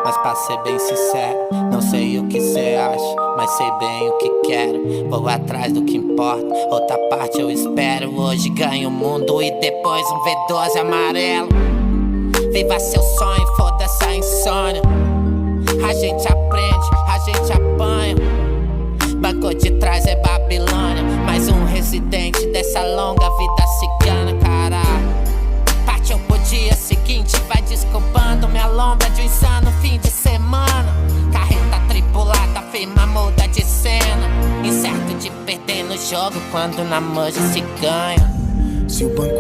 Mas pra ser bem sincero, não sei o que cê acha, mas sei bem o que quero. Vou atrás do que importa, outra parte eu espero. Hoje ganho o mundo e depois um V12 amarelo. Viva seu sonho, foda-se a insônia. A gente aprende, a gente apanha. Banco de trás é Babilônia. Mais um residente dessa longa vida cigana, caralho. Partiu pro dia seguinte, vai desculpando minha lombra de um insano fim de semana. Carreta tripulada, firma muda de cena. Incerto de perder no jogo quando na manja se ganha. Se o banco